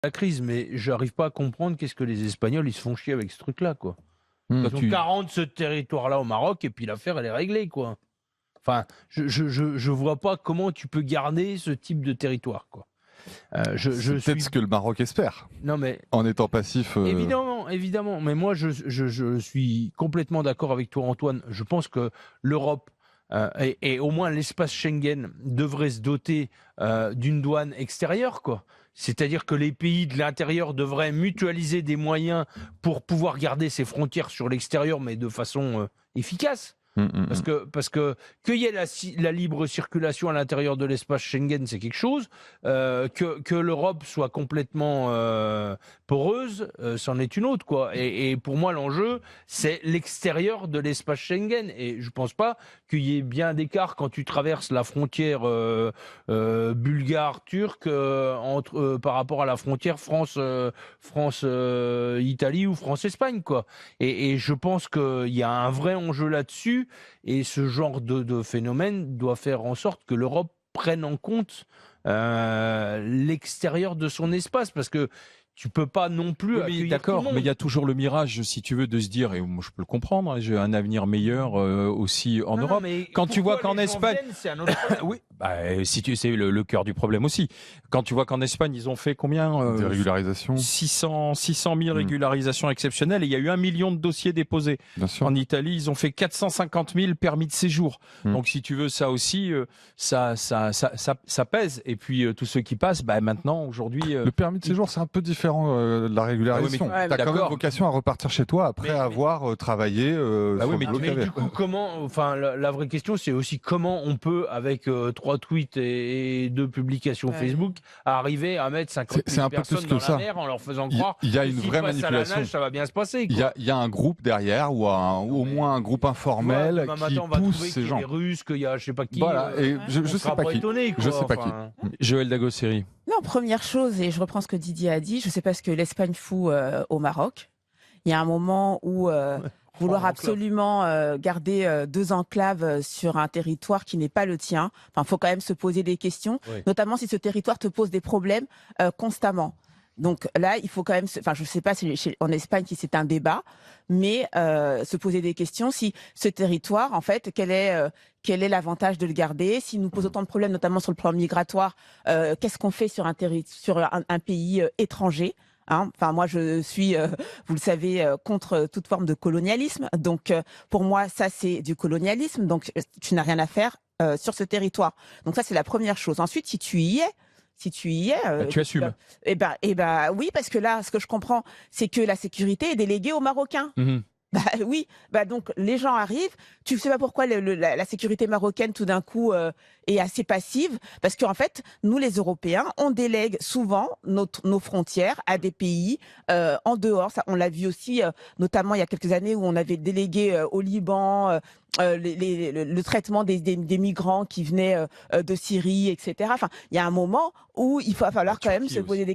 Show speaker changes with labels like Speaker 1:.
Speaker 1: la crise, mais je n'arrive pas à comprendre qu'est-ce que les Espagnols ils se font chier avec ce truc-là, quoi.
Speaker 2: Mmh.
Speaker 1: Ils ont 40 ce territoire-là au Maroc et puis l'affaire elle est réglée, quoi. Enfin, je vois pas comment tu peux garder ce type de territoire, quoi.
Speaker 2: C'est peut-être ce que le Maroc espère.
Speaker 1: Non mais
Speaker 2: en étant passif.
Speaker 1: évidemment. Mais moi, je suis complètement d'accord avec toi, Antoine. Je pense que l'Europe et au moins l'espace Schengen devrait se doter d'une douane extérieure, quoi. C'est-à-dire que les pays de l'intérieur devraient mutualiser des moyens pour pouvoir garder ses frontières sur l'extérieur, mais de façon efficace. Parce que qu'il y ait la libre circulation à l'intérieur de l'espace Schengen, c'est quelque chose. Que l'Europe soit complètement poreuse, c'en est une autre, quoi. Et pour moi, l'enjeu, c'est l'extérieur de l'espace Schengen. Et je pense pas qu'il y ait bien d'écart quand tu traverses la frontière bulgare-turque par rapport à la frontière France-Italie ou France-Espagne, quoi. Et je pense qu'il y a un vrai enjeu là-dessus. Et ce genre de phénomène doit faire en sorte que l'Europe prenne en compte l'extérieur de son espace, parce que tu peux pas non plus accueillir
Speaker 3: d'accord,
Speaker 1: tout le monde.
Speaker 3: Mais il y a toujours le mirage, si tu veux, de se dire, et moi je peux le comprendre, hein, j'ai un avenir meilleur aussi en Europe. Quand tu vois qu'en Espagne, oui, c'est le cœur du problème aussi. Quand tu vois qu'en Espagne ils ont fait combien
Speaker 2: des régularisations,
Speaker 3: 600 000 régularisations exceptionnelles, et il y a eu 1 million de dossiers déposés.
Speaker 2: Bien sûr.
Speaker 3: En Italie, ils ont fait 450 000 permis de séjour. Donc si tu veux, ça aussi, ça pèse. Et puis tous ceux qui passent, maintenant aujourd'hui,
Speaker 2: le permis de séjour, c'est un peu différent de la régularisation.
Speaker 3: Ah oui,
Speaker 2: tu as quand même vocation à repartir chez toi après avoir travaillé.
Speaker 1: Mais du coup, comment, enfin, la vraie question, c'est aussi comment on peut, avec 3 tweets et 2 publications Facebook, arriver à mettre 50 000 personnes dans la mer en leur faisant croire
Speaker 2: il y a une
Speaker 1: que
Speaker 2: vraie
Speaker 1: manipulation. À la nage, ça va bien se passer, quoi.
Speaker 2: Il y a un groupe derrière, ou au moins un groupe informel qui pousse ces gens.
Speaker 1: Il y a des Russes, qu'il y a je sais pas qui.
Speaker 2: Voilà, et je sais pas qui. Je sais pas qui.
Speaker 3: Joël Dagosseri.
Speaker 4: Non, première chose, et je reprends ce que Didier a dit, je ne sais pas ce que l'Espagne fout au Maroc. Il y a un moment où vouloir absolument garder 2 enclaves sur un territoire qui n'est pas le tien, il faut quand même se poser des questions, notamment si ce territoire te pose des problèmes constamment. Donc là, il faut quand même, je ne sais pas si en Espagne si c'est un débat, mais se poser des questions si ce territoire, en fait, quel est l'avantage de le garder, s'il nous pose autant de problèmes, notamment sur le plan migratoire, qu'est-ce qu'on fait sur un pays étranger? Moi, je suis, vous le savez, contre toute forme de colonialisme. Donc, pour moi, ça, c'est du colonialisme. Donc, tu n'as rien à faire sur ce territoire. Donc, ça, c'est la première chose. Ensuite, si tu y es,
Speaker 3: tu assumes.
Speaker 4: Oui, parce que là, ce que je comprends, c'est que la sécurité est déléguée aux Marocains. Oui, donc les gens arrivent. Tu sais pas pourquoi la sécurité marocaine tout d'un coup est assez passive, parce qu'en fait, nous les Européens, on délègue souvent nos frontières à des pays en dehors. Ça, on l'a vu aussi, notamment il y a quelques années où on avait délégué au Liban le traitement des migrants qui venaient de Syrie, etc. Il y a un moment où il va falloir quand même se poser des